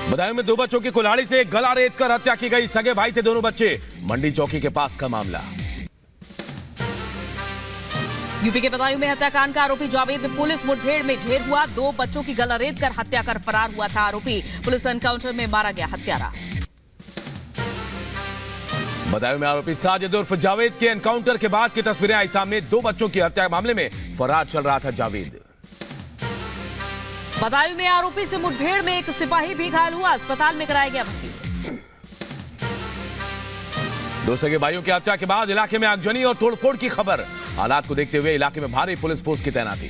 बदायूं में 2 बच्चों की कुल्हाड़ी से गला रेत कर हत्या की गई। सगे भाई थे दोनों बच्चे। मंडी चौकी के पास का मामला। यूपी के बदायूं में हत्याकांड का आरोपी जावेद पुलिस मुठभेड़ में ढेर हुआ। 2 बच्चों की गला रेत कर हत्या कर फरार हुआ था आरोपी। पुलिस एनकाउंटर में मारा गया हत्यारा। बदायूं में आरोपी साजिद उर्फ जावेद के एनकाउंटर के बाद की तस्वीरें आई सामने। 2 बच्चों की हत्या मामले में फरार चल रहा था जावेद। बदायूं में आरोपी से मुठभेड़ में एक सिपाही भी घायल हुआ। अस्पताल में कराया गया भर्ती। 2 सगे भाइयों की हत्या के बाद इलाके में आगजनी और तोड़फोड़ की खबर। हालात को देखते हुए इलाके में भारी पुलिस फोर्स की तैनाती।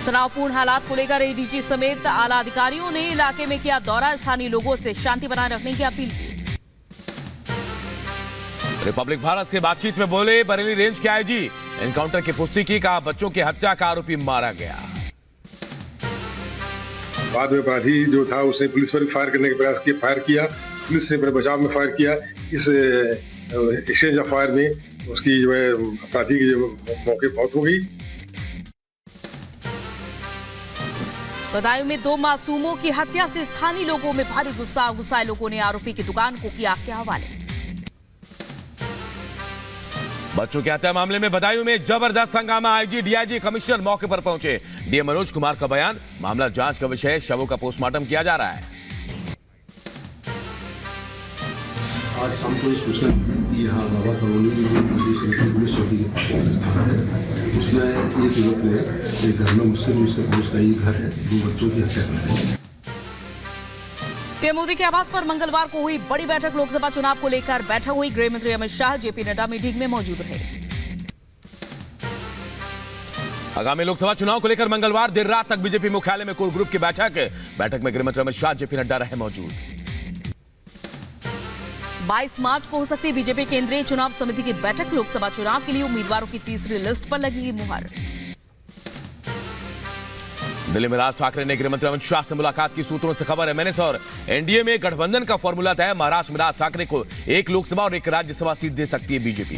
तनावपूर्ण हालात को लेकर एडीजी समेत आला अधिकारियों ने इलाके में किया दौरा। स्थानीय लोगों से शांति बनाए रखने की अपील की। रिपब्लिक भारत से बातचीत में बोले बरेली रेंज के आईजी। एनकाउंटर की पुष्टि की, कहा बच्चों की हत्या का आरोपी मारा गया। बाद में अपराधी जो था उसने पुलिस पर फायर करने का प्रयास किया, फायर किया। पुलिस ने बचाव में फायर किया। इस एक्सचेंज ऑफ फायर में उसकी जो है अपराधी की जो मौके मौत हो गई। बदायूं में 2 मासूमों की हत्या से स्थानीय लोगों में भारी गुस्सा। गुस्साए लोगों ने आरोपी की दुकान को किया आग के हवाले। बच्चों की हत्या मामले में बदायूं में जबरदस्त हंगामा। आईजी डीआईजी कमिश्नर मौके पर पहुंचे। डीएम मनोज कुमार का बयान, मामला जांच का विषय है। शवों का पोस्टमार्टम किया जा रहा है। आज शाम को सूचना कि यहाँ बाबा कॉलोनी पुलिस चौकी के पास स्थान है। उसमें एक युवक ने एक घर में मुस्लिम पुलिस का एक घर है, 2 बच्चों की हत्या कर दी। पीएम मोदी के आवास पर मंगलवार को हुई बड़ी बैठक। लोकसभा चुनाव को लेकर बैठक हुई। गृह मंत्री अमित शाह, जेपी नड्डा मीटिंग में मौजूद रहे। आगामी लोकसभा चुनाव को लेकर मंगलवार देर रात तक बीजेपी मुख्यालय में कोर ग्रुप की बैठक में गृह मंत्री अमित शाह, जेपी नड्डा रहे मौजूद। 22 मार्च को हो सकती है बीजेपी केंद्रीय चुनाव समिति की बैठक। लोकसभा चुनाव के लिए उम्मीदवारों की तीसरी लिस्ट पर लगेगी मुहर। दिल्ली में राज ठाकरे ने गृह मंत्री अमित शाह से मुलाकात की। सूत्रों से खबर है एमएनएस और एनडीए में गठबंधन का फॉर्मूला तय। महाराष्ट्र में राज ठाकरे को 1 लोकसभा और 1 राज्यसभा सीट दे सकती है बीजेपी।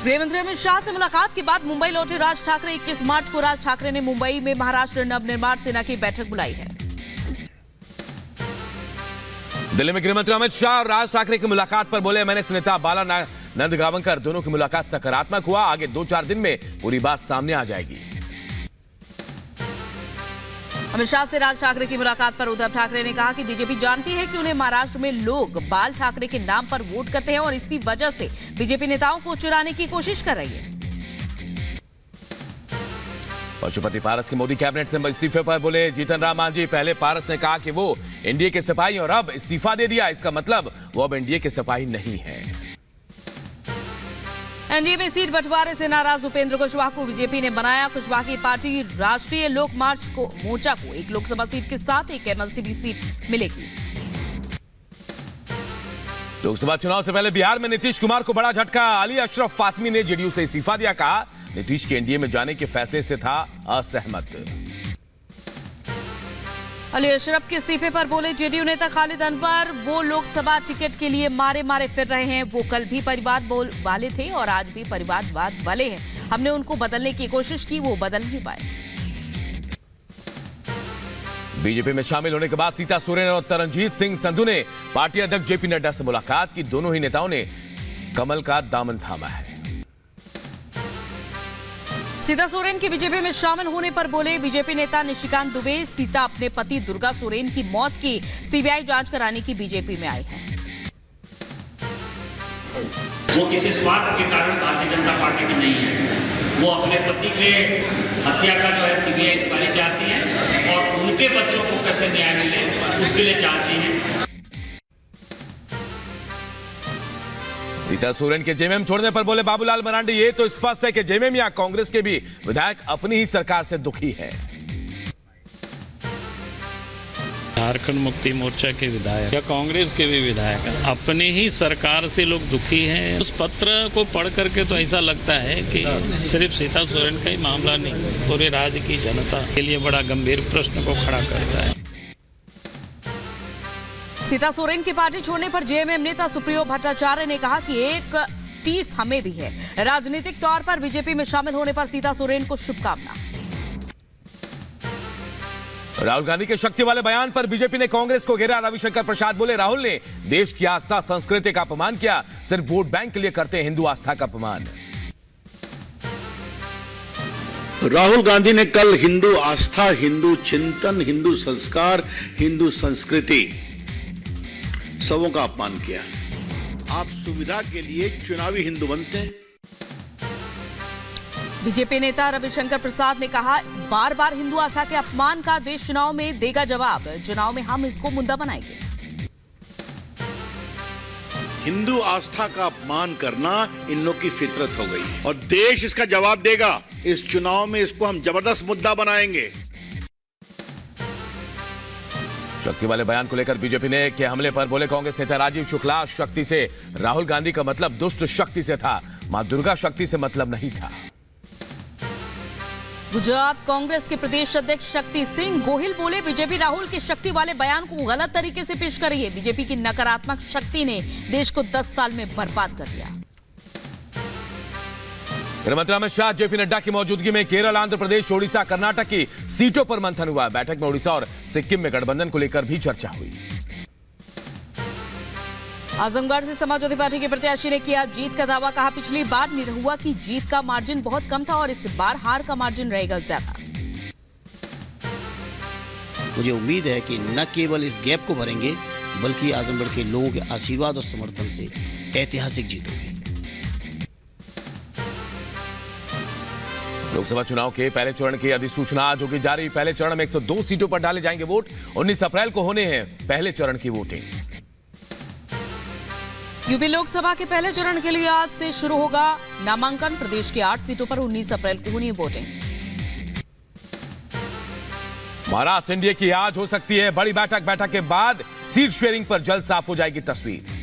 गृह मंत्री अमित शाह से मुलाकात के बाद मुंबई लौटे राज ठाकरे। 21 मार्च को राज ठाकरे ने मुंबई में महाराष्ट्र नवनिर्माण सेना की बैठक बुलाई है। दिल्ली में गृह मंत्री अमित शाह और राज ठाकरे की मुलाकात पर बोले एमएनएस नेता बाला नंदगावंकर, दोनों की मुलाकात सकारात्मक हुआ। आगे 2-4 दिन में पूरी बात सामने आ जाएगी। अमित शाह से राज ठाकरे की मुलाकात पर उद्धव ठाकरे ने कहा कि बीजेपी जानती है कि उन्हें महाराष्ट्र में लोग बाल ठाकरे के नाम पर वोट करते हैं और इसी वजह से बीजेपी नेताओं को चुराने की कोशिश कर रही है। पशुपति पारस के मोदी कैबिनेट से इस्तीफे पर बोले जीतन राम मांझी। पहले पारस ने कहा कि वो एनडीए के सिपाही और अब इस्तीफा दे दिया। इसका मतलब वो अब एनडीए के सिपाही नहीं है। एनडीए में सीट बंटवारे से नाराज उपेंद्र कुशवाहा को बीजेपी ने बनाया। कुशवाहा की पार्टी राष्ट्रीय लोक मोर्चा को 1 लोकसभा सीट के साथ 1 एमएलसीबी सीट मिलेगी। लोकसभा चुनाव से पहले बिहार में नीतीश कुमार को बड़ा झटका। अली अशरफ फातमी ने जेडीयू से इस्तीफा दिया। कहा नीतीश के एनडीए में जाने के फैसले से था असहमत। अली अशरफ के इस्तीफे पर बोले जेडीयू नेता खालिद अनवर, वो लोकसभा टिकट के लिए मारे फिर रहे हैं। वो कल भी परिवारवाद वाले थे और आज भी परिवारवाद वाले हैं। हमने उनको बदलने की कोशिश की, वो बदल नहीं पाए। बीजेपी में शामिल होने के बाद सीता सोरेन और तरनजीत सिंह संधू ने पार्टी अध्यक्ष जेपी नड्डा से मुलाकात की। दोनों ही नेताओं ने कमल का दामन थामा है। सीता सोरेन के बीजेपी में शामिल होने पर बोले बीजेपी नेता निशिकांत दुबे, सीता अपने पति दुर्गा सोरेन की मौत की सीबीआई जांच कराने की बीजेपी में आए हैं। वो किसी स्वार्थ के कारण भारतीय जनता पार्टी में नहीं है। वो अपने पति के हत्या का जो है सीबीआई इंक्वायरी चाहती है और उनके बच्चों को कैसे न्याय मिले उसके लिए चाहती है। सीता सोरेन के जेएमएम छोड़ने पर बोले बाबूलाल मरांडी, ये तो स्पष्ट है कि जेएमएम या कांग्रेस के भी विधायक अपनी ही सरकार से दुखी है। झारखंड मुक्ति मोर्चा के विधायक या कांग्रेस के भी विधायक अपनी ही सरकार से लोग दुखी हैं। उस पत्र को पढ़ करके तो ऐसा लगता है कि सिर्फ सीता सोरेन का ही मामला नहीं, पूरे राज्य की जनता के लिए बड़ा गंभीर प्रश्न को खड़ा करता है। सीता सोरेन की पार्टी छोड़ने पर जेएमएम नेता सुप्रियो भट्टाचार्य ने कहा कि एक टीस हमें भी है। राजनीतिक तौर पर बीजेपी में शामिल होने पर सीता सोरेन को शुभकामना। राहुल गांधी के शक्ति वाले बयान पर बीजेपी ने कांग्रेस को घेरा। रविशंकर प्रसाद बोले, राहुल ने देश की आस्था संस्कृति का अपमान किया, सिर्फ वोट बैंक के लिए करते हैं हिंदू आस्था का अपमान। राहुल गांधी ने कल हिंदू आस्था, हिंदू चिंतन, हिंदू संस्कार, हिंदू संस्कृति सबों का अपमान किया। आप सुविधा के लिए चुनावी हिंदू बनते हैं। बीजेपी नेता रविशंकर प्रसाद ने कहा, बार बार हिंदू आस्था के अपमान का देश चुनाव में देगा जवाब। चुनाव में हम इसको मुद्दा बनाएंगे। हिंदू आस्था का अपमान करना इन लोग की फितरत हो गई और देश इसका जवाब देगा। इस चुनाव में इसको हम जबरदस्त मुद्दा बनाएंगे। शक्ति वाले बयान को लेकर बीजेपी ने के हमले पर बोले कांग्रेस नेता राजीव शुक्ला, शक्ति से राहुल गांधी का मतलब दुष्ट शक्ति से था, मां दुर्गा शक्ति से मतलब नहीं था। गुजरात कांग्रेस के प्रदेश अध्यक्ष शक्ति सिंह गोहिल बोले, बीजेपी राहुल के शक्ति वाले बयान को गलत तरीके से पेश कर रही है। बीजेपी की नकारात्मक शक्ति ने देश को 10 साल में बर्बाद कर दिया। गृहमंत्री अमित शाह, जेपी नड्डा की मौजूदगी में केरल, आंध्र प्रदेश, ओडिशा, कर्नाटक की सीटों पर मंथन हुआ। बैठक में ओडिशा और सिक्किम में गठबंधन को लेकर भी चर्चा हुई। आजमगढ़ से समाजवादी पार्टी के प्रत्याशी ने किया जीत का दावा। कहा, पिछली बार निरहुआ की जीत का मार्जिन बहुत कम था और इस बार हार का मार्जिन रहेगा ज्यादा। मुझे उम्मीद है कि न केवल इस गैप को भरेंगे बल्कि आजमगढ़ के लोगों के आशीर्वाद और समर्थन से ऐतिहासिक जीत होगी। लोकसभा चुनाव के पहले चरण की अधिसूचना आज होगी जारी। पहले चरण में 102 सीटों पर डाले जाएंगे वोट। 19 अप्रैल को होने हैं पहले चरण की वोटिंग। यूपी लोकसभा के पहले चरण के लिए आज से शुरू होगा नामांकन। प्रदेश की 8 सीटों पर 19 अप्रैल को होनी है वोटिंग। महाराष्ट्र एनडीए की आज हो सकती है बड़ी बैठक के बाद सीट शेयरिंग पर जल्द साफ हो जाएगी तस्वीर।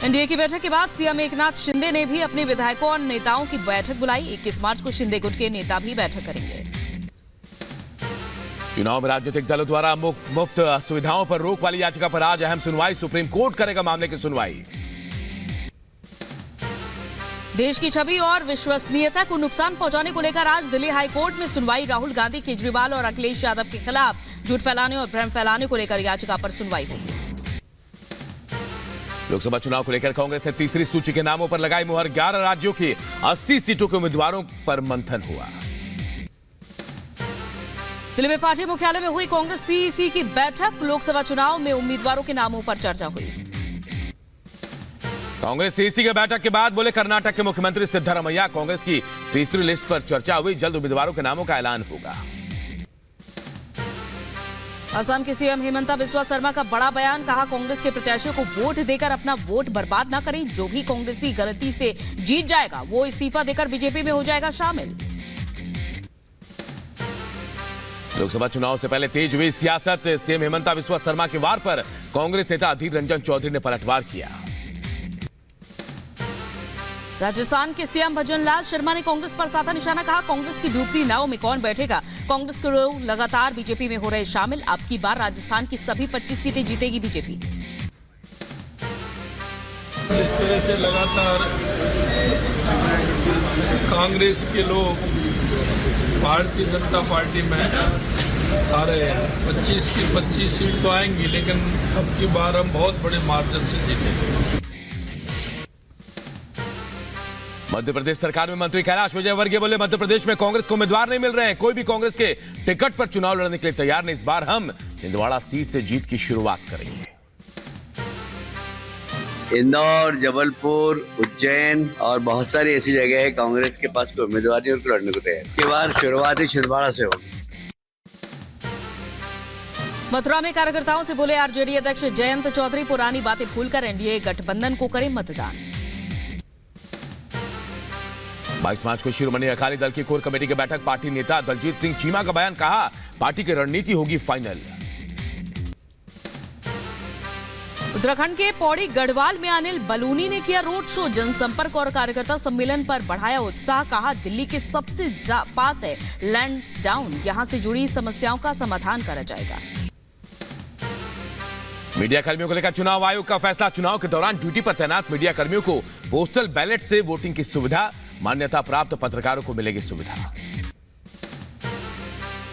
एनडीए की बैठक के बाद सीएम एकनाथ शिंदे ने भी अपने विधायकों और नेताओं की बैठक बुलाई। 21 मार्च को शिंदे गुट के नेता भी बैठक करेंगे। चुनाव में राजनीतिक दलों द्वारा मुफ्त सुविधाओं पर रोक वाली याचिका पर आज अहम सुनवाई। सुप्रीम कोर्ट करेगा मामले की सुनवाई। देश की छवि और विश्वसनीयता को नुकसान पहुंचाने को लेकर आज दिल्ली हाई कोर्ट में सुनवाई। राहुल गांधी, केजरीवाल और अखिलेश यादव के खिलाफ झूठ फैलाने और भ्रम फैलाने को लेकर याचिका पर सुनवाई होगी। लोकसभा चुनाव को लेकर कांग्रेस ने तीसरी सूची के नामों पर लगाई मुहर। 11 राज्यों की 80 सीटों के उम्मीदवारों पर मंथन हुआ। दिल्ली में पार्टी मुख्यालय में हुई कांग्रेस सीईसी की बैठक। लोकसभा चुनाव में उम्मीदवारों के नामों पर चर्चा हुई। कांग्रेस सीईसी की बैठक के बाद बोले कर्नाटक के मुख्यमंत्री सिद्धरामैया, कांग्रेस की तीसरी लिस्ट पर चर्चा हुई, जल्द उम्मीदवारों के नामों का ऐलान होगा। असम के सीएम हेमंता बिस्वा शर्मा का बड़ा बयान। कहा, कांग्रेस के प्रत्याशियों को वोट देकर अपना वोट बर्बाद न करें। जो भी कांग्रेसी गलती से जीत जाएगा वो इस्तीफा देकर बीजेपी में हो जाएगा शामिल। लोकसभा चुनाव से पहले तेज हुई सियासत। सीएम हेमंता बिस्वा शर्मा के वार पर कांग्रेस नेता अधीर रंजन चौधरी ने पलटवार किया। राजस्थान के सीएम भजन लाल शर्मा ने कांग्रेस पर साधा निशाना। कहा, कांग्रेस की डूबती नाव में कौन बैठेगा। कांग्रेस के लोग लगातार बीजेपी में हो रहे शामिल। अब की बार राजस्थान की सभी 25 सीटें जीतेगी बीजेपी। इस तरह से लगातार कांग्रेस के लोग भारतीय जनता पार्टी में आ रहे हैं। 25 की 25 सीट तो आएंगी, लेकिन अब की बार हम बहुत बड़े मार्जिन से जीतेंगे। मध्य प्रदेश सरकार में मंत्री कैलाश विजयवर्गीय बोले, मध्य प्रदेश में कांग्रेस को उम्मीदवार नहीं मिल रहे हैं। कोई भी कांग्रेस के टिकट पर चुनाव लड़ने के लिए तैयार नहीं। इस बार हम छिंदवाड़ा सीट से जीत की शुरुआत करेंगे। इंदौर, जबलपुर, उज्जैन और बहुत सारी ऐसी जगह है कांग्रेस के पास कोई उम्मीदवार नहीं और लड़ने को तैयार। के बाद शुरुआत ही छिंदवाड़ा से होगी। मथुरा में कार्यकर्ताओं से बोले आरजेडी अध्यक्ष जयंत चौधरी, पुरानी बातें भूलकर एनडीए गठबंधन को करें मतदान। 22 मार्च को शिरोमणि अकाली दल की कोर कमेटी की बैठक। पार्टी नेता दलजीत सिंह चीमा का बयान। कहा, पार्टी की रणनीति होगी फाइनल। उत्तराखंड के पौड़ी गढ़वाल में अनिल बलूनी ने किया रोड शो। जनसंपर्क और कार्यकर्ता सम्मेलन पर बढ़ाया उत्साह। कहा, दिल्ली के सबसे पास है लैंसडाउन, यहां से जुड़ी समस्याओं का समाधान करा जाएगा। मीडिया कर्मियों को लेकर चुनाव आयोग का फैसला। चुनाव के दौरान ड्यूटी पर तैनात मीडिया कर्मियों को पोस्टल बैलेट से वोटिंग की सुविधा। मान्यता प्राप्त पत्रकारों को मिलेगी सुविधा।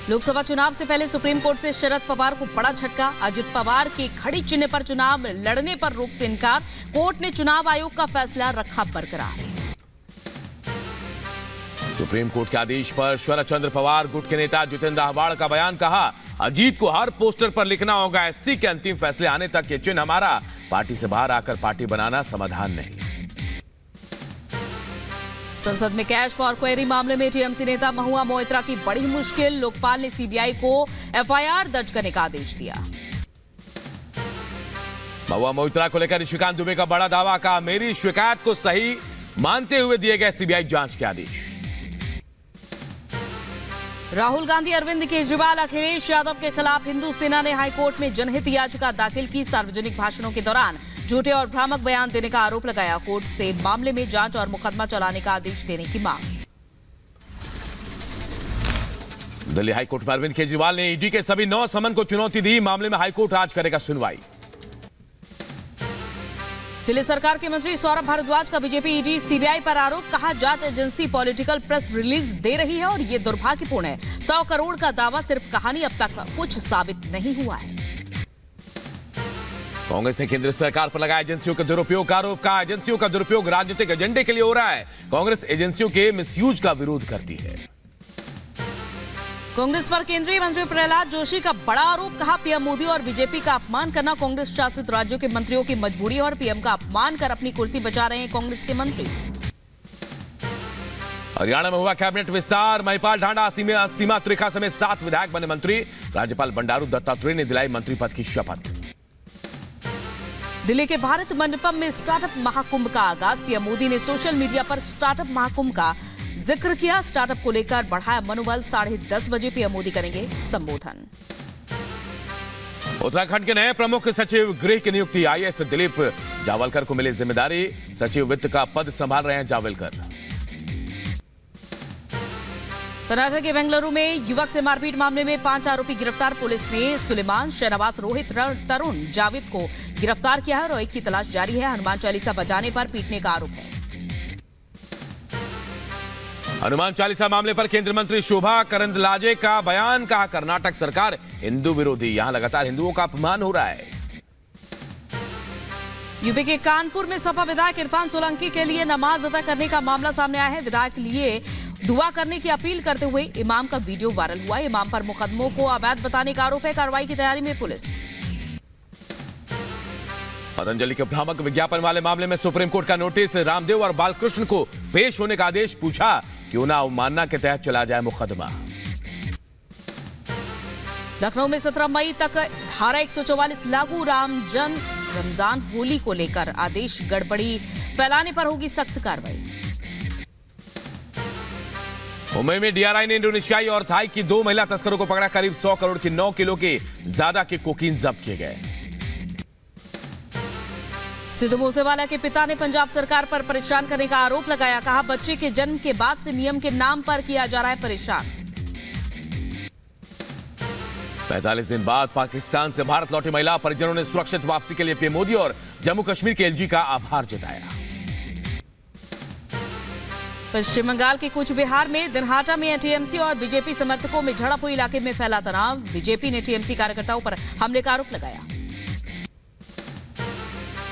लोकसभा चुनाव से पहले सुप्रीम कोर्ट से शरद पवार को बड़ा झटका। अजित पवार के खड़ी चिन्ह पर चुनाव लड़ने पर रोक से इनकार। कोर्ट ने चुनाव आयोग का फैसला रखा बरकरार। सुप्रीम कोर्ट के आदेश पर शरद चंद्र पवार गुट के नेता जितेंद्र अहवाड़ का बयान। कहा, अजीत को हर पोस्टर पर लिखना होगा एससी के अंतिम फैसले आने तक ये चिन्ह हमारा। पार्टी से बाहर आकर पार्टी बनाना समाधान नहीं। संसद में कैश फॉर क्वेरी मामले में टीएमसी नेता महुआ मोइत्रा की बड़ी मुश्किल। लोकपाल ने सीबीआई को एफआईआर दर्ज करने का आदेश दिया। महुआ मोइत्रा को लेकर ऋषिकांत दुबे का बड़ा दावा। कहा, मेरी शिकायत को सही मानते हुए दिए गए सीबीआई जांच के आदेश। राहुल गांधी, अरविंद केजरीवाल, अखिलेश यादव के खिलाफ हिंदू सेना ने हाईकोर्ट में जनहित याचिका दाखिल की। सार्वजनिक भाषणों के दौरान झूठे और भ्रामक बयान देने का आरोप लगाया। कोर्ट से मामले में जांच और मुकदमा चलाने का आदेश देने की मांग। दिल्ली हाईकोर्ट में अरविंद केजरीवाल ने ईडी के सभी 9 समन को चुनौती दी। मामले में हाईकोर्ट आज करेगा सुनवाई। दिल्ली सरकार के मंत्री सौरभ भारद्वाज का बीजेपी ईडी सीबीआई पर आरोप। कहा, जांच agency political press release they रही है और ये दुर्भाग्यपूर्ण है। 100 करोड़ का दावा सिर्फ कहानी, अब तक कुछ साबित नहीं हुआ है। कांग्रेस ने केंद्र सरकार पर लगाया एजेंसियों के दुरुपयोग का आरोप। कहा, एजेंसियों का दुरुपयोग राजनीतिक एजेंडे के लिए हो रहा है। कांग्रेस एजेंसियों के मिसयूज का विरोध करती है। कांग्रेस पर केंद्रीय मंत्री प्रहलाद जोशी का बड़ा आरोप। कहा, पीएम मोदी और बीजेपी का अपमान करना कांग्रेस शासित राज्यों के मंत्रियों की मजबूरी है और पीएम का अपमान कर अपनी कुर्सी बचा रहे हैं कांग्रेस के मंत्री। हरियाणा में हुआ कैबिनेट विस्तार। महिपाल ढांडा, सीमा त्रिखा समेत 7 विधायक बने मंत्री। राज्यपाल बंडारू दत्तात्रेय ने दिलाई मंत्री पद की शपथ। दिल्ली के भारत मंडपम में स्टार्टअप महाकुंभ का आगाज। पीएम मोदी ने सोशल मीडिया पर स्टार्टअप महाकुंभ का जिक्र किया। स्टार्टअप को लेकर बढ़ाया मनोबल। 10:30 बजे पीएम मोदी करेंगे संबोधन। उत्तराखंड के नए प्रमुख सचिव गृह की नियुक्ति। आईएएस दिलीप जावलकर को मिली जिम्मेदारी। सचिव वित्त का पद संभाल रहे हैं जावलकर। कर्नाटक के बेंगलुरु में युवक से मारपीट मामले में 5 आरोपी गिरफ्तार। पुलिस ने सुलेमान, शहनवाज, रोहित, तरुण, जावेद को गिरफ्तार किया है और एक की तलाश जारी है। हनुमान चालीसा बजाने पर पीटने का आरोप है। हनुमान चालीसा मामले पर केंद्रीय मंत्री शोभा करंदलाजे का बयान। कहा, कर्नाटक सरकार हिंदू विरोधी, यहां लगातार हिंदुओं का अपमान हो रहा है। यूपी के कानपुर में सपा विधायक इरफान सोलंकी के लिए नमाज अदा करने का मामला सामने आया है। विधायक लिए दुआ करने की अपील करते हुए इमाम का वीडियो वायरल हुआ। इमाम पर मुकदमों को अवैध बताने का आरोप है। कार्रवाई की तैयारी में पुलिस। पतंजलि के भ्रामक विज्ञापन वाले मामले में सुप्रीम कोर्ट का नोटिस। रामदेव और बालकृष्ण को पेश होने का आदेश। पूछा, क्यों ना अवमानना के तहत चला जाए मुकदमा। लखनऊ में 17 मई तक धारा 144 लागू। रमजान होली को लेकर आदेश। गड़बड़ी फैलाने पर होगी सख्त कार्रवाई। मुंबई में डीआरआई ने इंडोनेशियाई और थाई की 2 महिला तस्करों को पकड़ा। करीब 100 करोड़ की 9 किलो के ज्यादा के कोकीन जब्त किए गए। सिद्धू मूसेवाला के पिता ने पंजाब सरकार पर परेशान करने का आरोप लगाया। कहा, बच्चे के जन्म के बाद से नियम के नाम पर किया जा रहा है परेशान। 45 दिन बाद पाकिस्तान से भारत लौटी महिला परिजनों ने सुरक्षित वापसी के लिए पीएम मोदी और जम्मू कश्मीर के एलजी का आभार जताया। पश्चिम बंगाल के कूच बिहार में दिनहाटा में टीएमसी और बीजेपी समर्थकों में झड़प हुई। इलाके में फैला तनाव। बीजेपी ने टीएमसी कार्यकर्ताओं पर हमले का आरोप लगाया।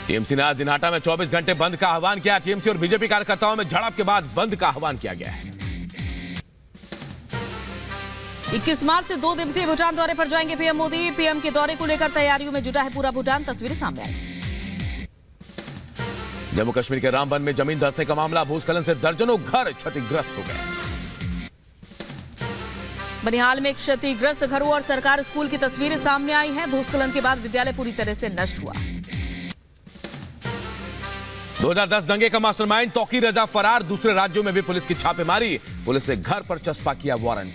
टीएमसी ने आज दिनहाटा में 24 घंटे बंद का आह्वान किया। टीएमसी और बीजेपी कार्यकर्ताओं में झड़प के बाद बंद का आह्वान किया गया है। 21 मार्च से 2 दिवसीय भूटान दौरे पर जाएंगे पीएम मोदी। पीएम के दौरे को लेकर तैयारियों में जुटा है पूरा भूटान। तस्वीरें सामने आई। जम्मू कश्मीर के रामबन में जमीन धंसने का मामला। भूस्खलन से दर्जनों घर क्षतिग्रस्त हो गए। बनिहाल में क्षतिग्रस्त घरों और सरकारी स्कूल की तस्वीरें सामने आई हैं। भूस्खलन के बाद विद्यालय पूरी तरह से नष्ट हुआ। 2010 दंगे का मास्टरमाइंड तौकीर रजा फरार। दूसरे राज्यों में भी पुलिस की छापेमारी। पुलिस ने घर पर चस्पा किया वारंट।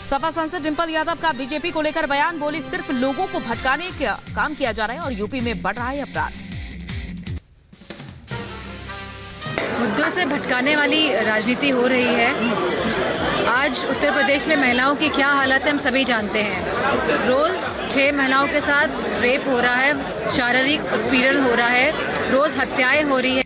सपा सांसद डिंपल यादव का बीजेपी को लेकर बयान। बोली, सिर्फ लोगों को भटकाने का काम किया जा रहा है और यूपी में बढ़ रहा है अपराध। मुद्दों से भटकाने वाली राजनीति हो रही है। आज उत्तर प्रदेश में महिलाओं की क्या हालत है हम सभी जानते हैं। रोज 6 महिलाओं के साथ रेप हो रहा है, शारीरिक उत्पीड़न हो रहा है, रोज हत्याएं हो रही है।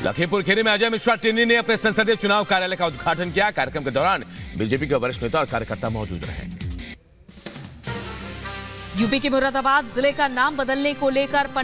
लखीमपुर खीरी में अजय मिश्रा टिन्नी ने अपने संसदीय चुनाव कार्यालय का उद्घाटन किया। कार्यक्रम के दौरान बीजेपी के वरिष्ठ नेता और कार्यकर्ता मौजूद रहे। यूपी के मुरादाबाद जिले का नाम बदलने को लेकर पंडित